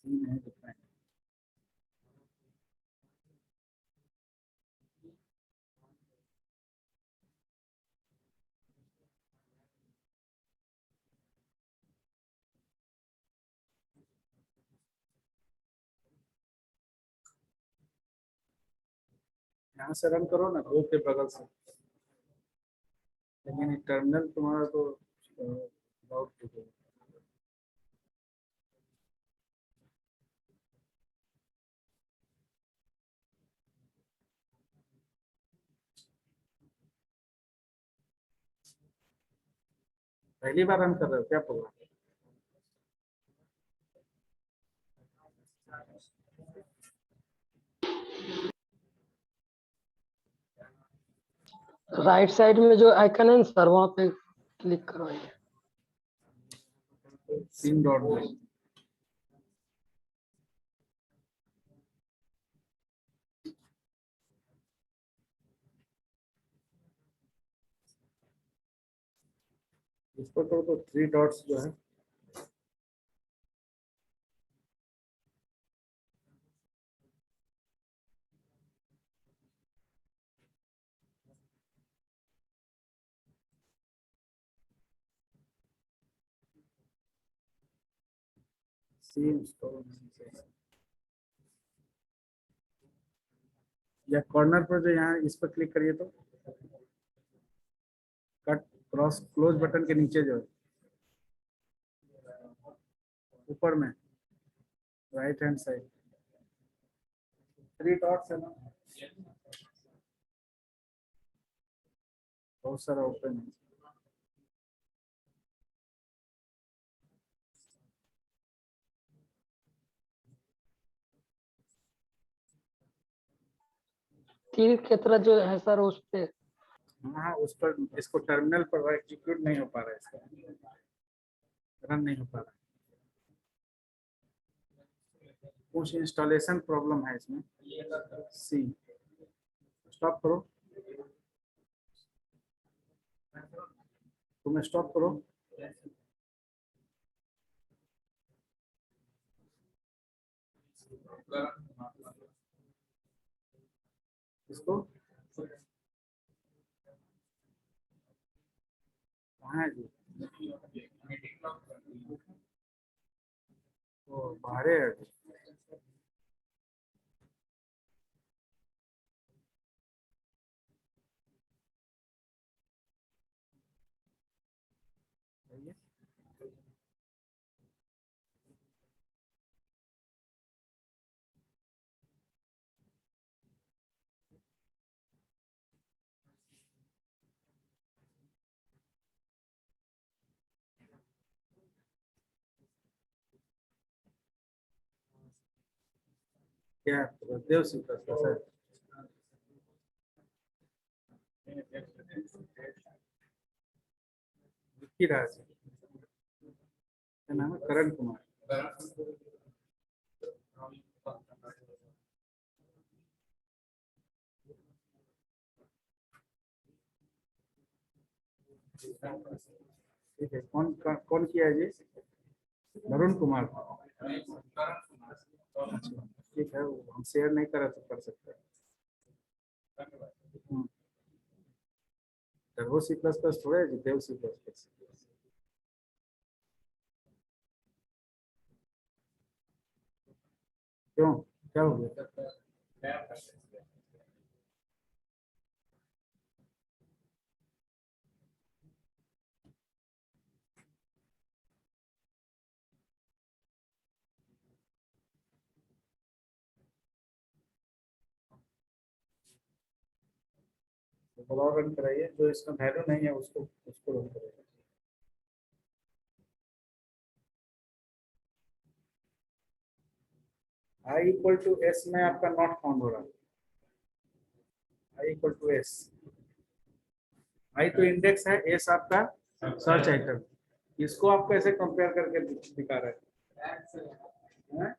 नहीं दिखाएं। यहाँ से रन करो ना, दो के बगल से, लेकिन टर्मिनल तुम्हारा तो आउट हो। पहली बार रन कर रहे हो क्या प्रोग्राम? राइट साइड में जो आइकन है ना सर, वहाँ पे क्लिक करवाइए। 3 डॉट इसको करो तो 3 डॉट्स जो है सी इंस्टॉल, या कॉर्नर पर जो यहाँ इस पर क्लिक करिए तो कट क्रॉस क्लोज बटन के नीचे जो है ऊपर में राइट हैंड साइड 3 डॉट्स है ना, बहुत सारा ओपन है। तीर की तरह जो है सर, उस पे हाँ उस पर, इसको टर्मिनल पर एग्जीक्यूट नहीं हो पा रहा है, इसका रन नहीं हो पा रहा है, कुछ इंस्टॉलेशन प्रॉब्लम है इसमें। सी स्टॉप करो, तुम स्टॉप करो, इसको कहाँ है जी? वो बाहर है अभी। क्या देव सिंह का कैसा है? विक्की राज, क्या नाम है? करण कुमार। ठीक है, कौन कौन किया है जी? वरुण कुमार। अच्छा ठीक है, वो हम शेयर नहीं करा तो कर सकते हैं। टर्बो सी प्लस प्लस थोड़ा है जी, देव सी प्लस प्लस। क्यों, क्या हो गया? ब्लॉग रन कराइए, जो इसका वैल्यू नहीं है उसको उसको रन कराइए। आई इक्वल टू एस में आपका नॉट फाउंड हो रहा है। आई इक्वल टू एस, आई तो इंडेक्स है, एस आपका सर्च आइटम। इसको आप कैसे कंपेयर करके दिखा रहे हैं?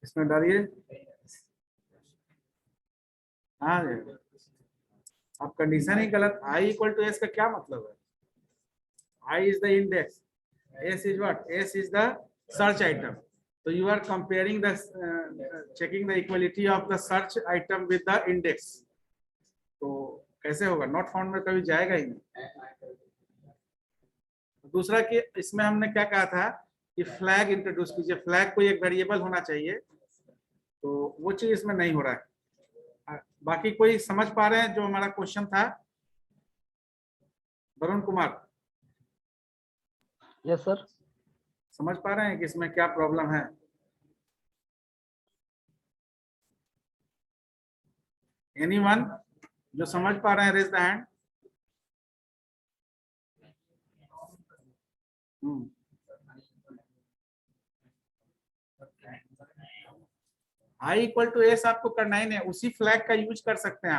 इसमें डालिए। हाँ जी, आप कंडीशन ही गलत। आई इक्वल टू एस का क्या मतलब है? I is the index, S is what? S is the search item. तो you are comparing the checking the equality of the search item with the index. तो कैसे होगा? नॉट फाउंड में कभी जाएगा ही नहीं। दूसरा कि इसमें हमने क्या कहा था कि फ्लैग इंट्रोड्यूस कीजिए, फ्लैग कोई एक वेरिएबल होना चाहिए, तो वो चीज इसमें नहीं हो रहा है। बाकी कोई समझ पा रहे हैं जो हमारा क्वेश्चन था? Varun Kumar yes sir. समझ पा रहे हैं कि इसमें क्या प्रॉब्लम है? एनीवन जो समझ पा रहे हैं, raise the hand. I equal to S आपको करना ही नहीं, उसी फ्लैग का यूज कर सकते हैं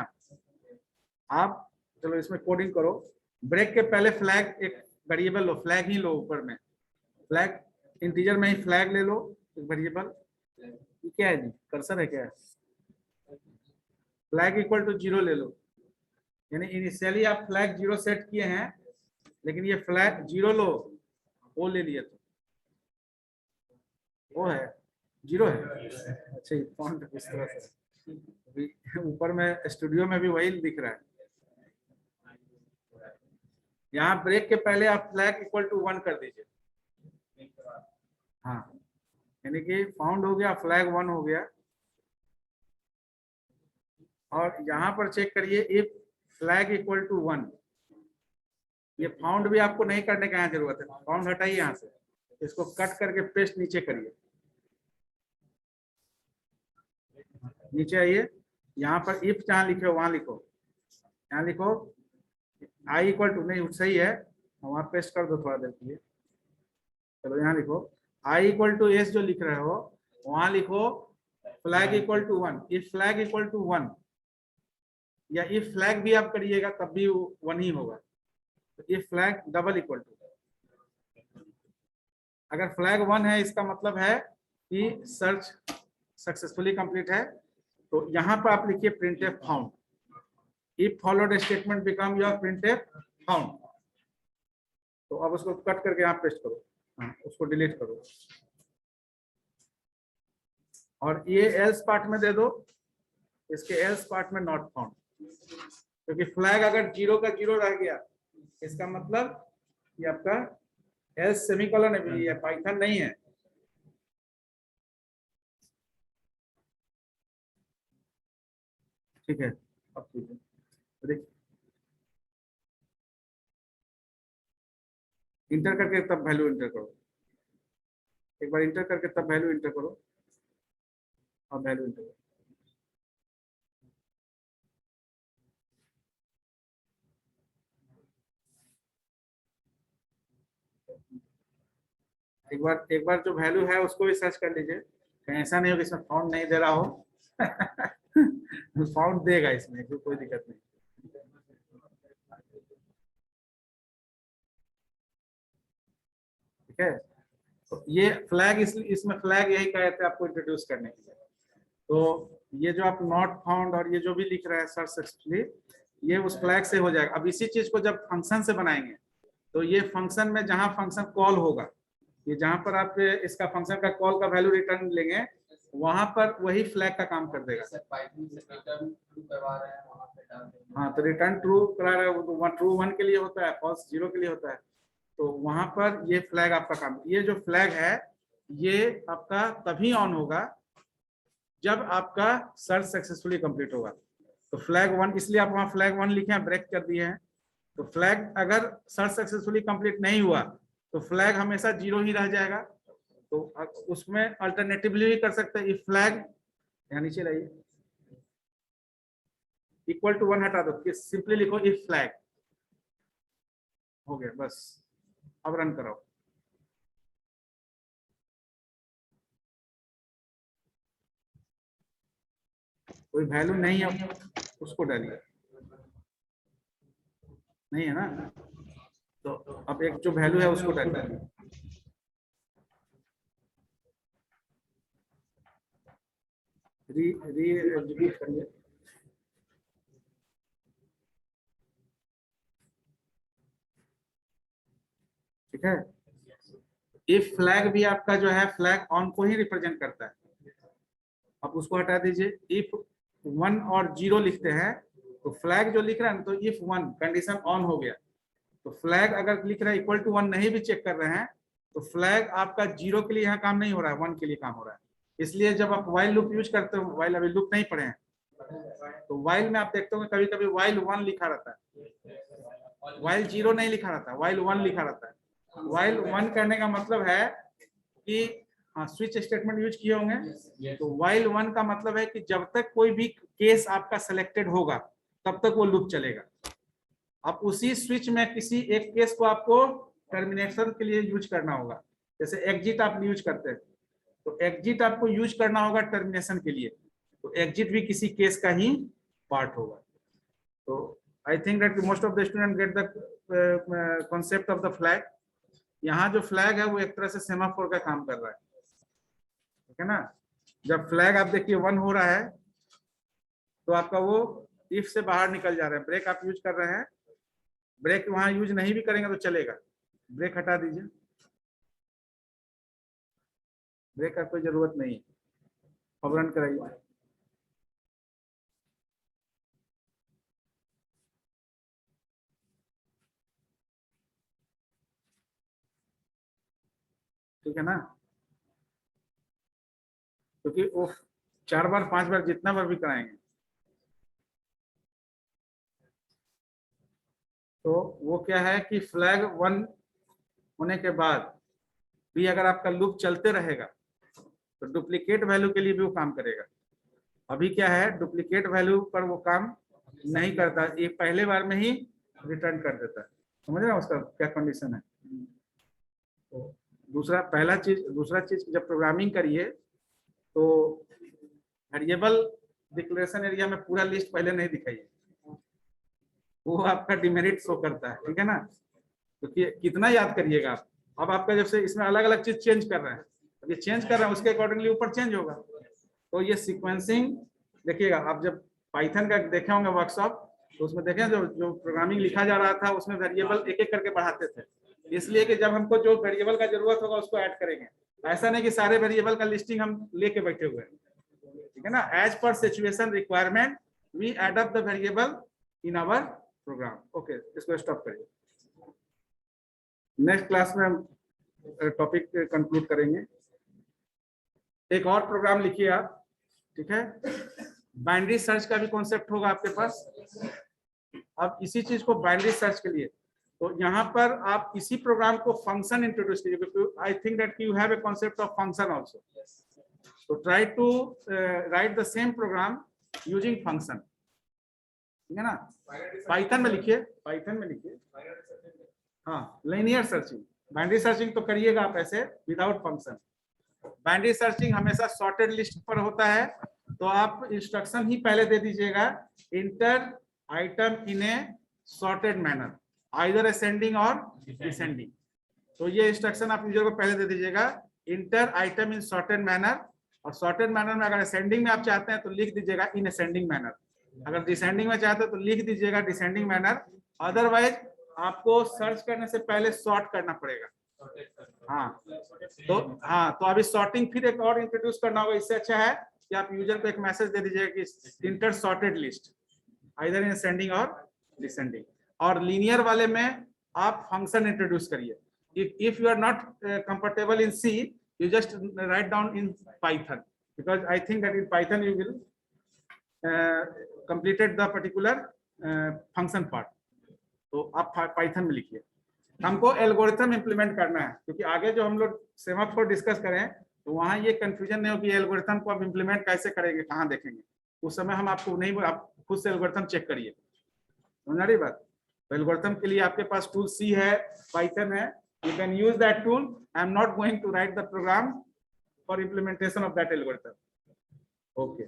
आप। चलो इसमें कोडिंग करो। ब्रेक के पहले फ्लैग एक वेरिएबल लो, फ्लैग ही लो ऊपर में, फ्लैग इंटीजर में ही फ्लैग ले लो एक वेरिएबल। ये क्या है जी? कर्सर है क्या? फ्लैग इक्वल टू 0 ले लो, यानी इनिशियली आप फ्लैग 0 सेट किए हैं, लेकिन ये फ्लैग 0 लो, वो ले लिए तो वो है 0 है। अच्छा, ये फॉन्ट इस तरह से ऊपर में स्टूडियो में भी वही दिख रहा है। यहाँ ब्रेक के पहले आप फ्लैग इक्वल टू 1 कर दीजिए। हाँ, यानी कि फाउंड हो गया, फ्लैग 1 हो गया। और यहाँ पर चेक करिए, इफ फ्लैग इक्वल टू 1, ये फाउंड भी आपको नहीं करने का यहाँ जरूरत है। फाउंड हटाइए यहाँ से, इसको कट करके पेस्ट नीचे करिए। नीचे आइए, यहाँ पर इफ जहाँ लिखे हो वहां लिखो, यहाँ लिखो आई इक्वल टू, नहीं सही है, वहां पेस्ट कर दो थोड़ा देर के लिए। चलो यहाँ लिखो आई इक्वल टू एस, जो लिख रहे हो वहां लिखो flag equal to 1। If flag equal to 1, या इफ फ्लैग भी आप करिएगा तब भी 1 ही होगा। तो if flag double equal to, अगर फ्लैग 1 है इसका मतलब है कि सर्च सक्सेसफुली कंप्लीट है। तो यहाँ पर आप लिखिए printf found. If followed statement become your printf found. तो अब उसको कट करके यहाँ पेस्ट करो, हाँ, उसको डिलीट करो और ये एल्स पार्ट में दे दो, इसके एल्स पार्ट में नॉट फाउंड। क्योंकि फ्लैग अगर 0 का 0 रह गया, इसका मतलब ये आपका एल्स सेमीकोलन है, ये पाइथन नहीं है। ठीक है, अब ठीक है, देखिए इंटर करके तब वैल्यू इंटर करो, एक बार इंटर करके तब वैल्यू इंटर करो, और वैल्यू इंटर करो। एक बार जो वैल्यू है उसको भी सर्च कर लीजिए, कहीं ऐसा नहीं हो कि इसमें फाउंड नहीं दे रहा हो। फाउंड देगा इसमें, कोई दिक्कत नहीं। ठीक है, तो ये फ्लैग इसमें फ्लैग यही कहे थे आपको इंट्रोड्यूस करने के लिए। तो ये जो आप नॉट फाउंड और ये जो भी लिख रहे हैं सर्च सक्सेसफुली, ये उस फ्लैग से हो जाएगा। अब इसी चीज को जब फंक्शन से बनाएंगे, तो ये फंक्शन में जहां फंक्शन कॉल होगा, ये जहां पर आप इसका फंक्शन का कॉल का वैल्यू रिटर्न लेंगे, वहां पर वही फ्लैग का काम कर देगा। हाँ, तो रिटर्न ट्रू करा रहा है, वो ट्रू 1 के लिए होता है, फॉल्स 0 के लिए होता है। तो वहां पर ये फ्लैग आपका काम, ये जो फ्लैग है ये आपका तभी ऑन होगा जब आपका सर्च सक्सेसफुली कंप्लीट होगा। तो फ्लैग 1, इसलिए आप वहां फ्लैग 1 लिखे हैं, ब्रेक कर दिए हैं। तो फ्लैग अगर सर्च सक्सेसफुली कंप्लीट नहीं हुआ तो फ्लैग हमेशा 0 ही रह जाएगा। तो उसमें अल्टरनेटिवली भी कर सकते हैं, इफ फ्लैग, यहाँ नीचे रहिए, इक्वल टू 1 हटा दो, सिंपली लिखो इफ फ्लैग, हो गया बस। अब रन कराओ, कोई वैल्यू नहीं है उसको डालिए। नहीं है ना, तो अब एक जो वैल्यू है उसको टाइप करिए। एग्जीक्यूट करिए। ठीक है, इफ फ्लैग भी आपका जो है फ्लैग ऑन को ही रिप्रेजेंट करता है, आप उसको हटा दीजिए। इफ 1 और 0 लिखते हैं तो फ्लैग जो लिख रहा है ना, तो इफ 1 कंडीशन ऑन हो गया, तो फ्लैग अगर लिख रहा है इक्वल टू 1 नहीं भी चेक कर रहे हैं तो फ्लैग आपका 0 के लिए यहाँ काम नहीं हो रहा है, 1 के लिए काम हो रहा है। इसलिए जब आप वाइल लूप यूज करते हो, वाइल अभी लूप नहीं पढ़े हैं, तो वाइल में आप देखते हो कभी कभी वाइल 1 लिखा रहता है, वाइल 0 नहीं लिखा रहता, वाइल 1 लिखा रहता है। वाइल 1 करने का मतलब है कि हाँ, स्विच स्टेटमेंट यूज किए होंगे, तो वाइल 1 का मतलब है कि जब तक कोई भी केस आपका सिलेक्टेड होगा तब तक वो लूप चलेगा। अब उसी स्विच में किसी एक केस को आपको टर्मिनेशन के लिए यूज करना होगा, जैसे एग्जिट आप यूज करते हैं, तो एग्जिट आपको यूज करना होगा टर्मिनेशन के लिए, तो एग्जिट भी किसी केस का ही पार्ट होगा। तो आई think that most of the student get the concept of the flag. यहाँ जो फ्लैग है वो एक तरह से सेमाफोर का काम कर रहा है, ठीक है ना। जब फ्लैग आप देखिए 1 हो रहा है तो आपका वो इफ से बाहर निकल जा रहा है, ब्रेक आप यूज कर रहे हैं, ब्रेक वहां यूज नहीं भी करेंगे तो चलेगा, ब्रेक हटा दीजिए, ब्रेक का कोई जरूरत नहीं है, अब रन कराइए। ठीक है ना, क्योंकि वो 4 बार 5 बार जितना बार भी कराएंगे तो वो क्या है कि फ्लैग 1 होने के बाद भी अगर आपका लूप चलते रहेगा तो डुप्लीकेट वैल्यू के लिए भी वो काम करेगा। अभी क्या है, डुप्लीकेट वैल्यू पर वो काम नहीं करता, ये पहले बार में ही रिटर्न कर देता है। समझ रहे हैं उसका क्या कंडीशन है। तो दूसरा चीज जब प्रोग्रामिंग करिए तो वेरिएबल डिक्लेरेशन एरिया में पूरा लिस्ट पहले नहीं दिखाइए, वो आपका डिमेरिट शो करता है, ठीक है ना। तो कितना याद करिएगा आप, अब आपका जब से इसमें अलग अलग चीज चेंज कर रहे हैं, अब ये चेंज कर रहे हैं उसके अकॉर्डिंगली ऊपर चेंज होगा। तो ये सीक्वेंसिंग देखिएगा, आप जब पाइथन का देखे होंगे वर्कशॉप तो उसमें देखें जो प्रोग्रामिंग लिखा जा रहा था उसमें वेरिएबल एक एक करके बढ़ाते थे, इसलिए कि जब हमको जो वेरिएबल का जरूरत होगा उसको ऐड करेंगे। ऐसा नहीं कि सारे वेरिएबल का लिस्टिंग हम लेके बैठे हुए हैं, ठीक है ना। As per situation requirement we add up the variable in our program. Okay, इसको स्टॉप करिए, नेक्स्ट क्लास में हम टॉपिक कंक्लूड करेंगे। एक और प्रोग्राम लिखिए आप, ठीक है। बाइनरी सर्च का भी कॉन्सेप्ट होगा आपके पास। अब इसी चीज को बाइनरी सर्च के लिए तो यहाँ पर आप इसी प्रोग्राम को फंक्शन इंट्रोड्यूस कीजिए। I think that you have a concept of function also, तो try to write the same program using function, ठीक है ना। पाइथन में लिखिए हाँ, लिनियर सर्चिंग। बाइनरी सर्चिंग तो करिएगा आप ऐसे विदाउट फंक्शन। बाइनरी सर्चिंग हमेशा सॉर्टेड लिस्ट पर होता है, तो आप इंस्ट्रक्शन ही पहले दे दीजिएगा, इंटर आइटम इन ए सॉर्टेड मैनर आइदर असेंडिंग और डिसेंडिंग। तो ये इंस्ट्रक्शन आप यूजर को पहले दे दीजिएगा, इंटर आइटम इन सॉर्टेड मैनर, और सॉर्टेड मैनर में अगर असेंडिंग में आप चाहते हैं तो लिख दीजिएगा इन असेंडिंग मैनर, अगर डिसेंडिंग में चाहते हैं तो लिख दीजिएगा डिसेंडिंग मैनर। अदरवाइज आपको सर्च करने से पहले सॉर्ट करना पड़ेगा। तो अभी सॉर्टिंग फिर एक और इंट्रोड्यूस करना होगा। इससे अच्छा है कि आप यूजर को एक मैसेज दे दीजिएगा कि enter sorted list either in ascending और डिसेंडिंग। और लीनियर वाले में आप फंक्शन इंट्रोड्यूस करिए। If you are not comfortable in C, you just write down in Python, because I think that in Python you will completed the particular function part. तो आप Python में लिखिए। हमको एल्गोरिथम इंप्लीमेंट करना है, क्योंकि आगे जो हम लोग सेमाफोर डिस्कस करें तो वहाँ ये कंफ्यूजन नहीं हो कि एल्गोरिथम को आप इंप्लीमेंट कैसे करेंगे, कहाँ देखेंगे, उस समय हम आपको नहीं, आप खुद से एल्गोरिथम चेक करिए। समझ रही बात। तो एल्गोरिथम के लिए आपके पास टूल सी है, पाइथन है, you can use that tool. I am not going to write the program for implementation of that algorithm. Okay.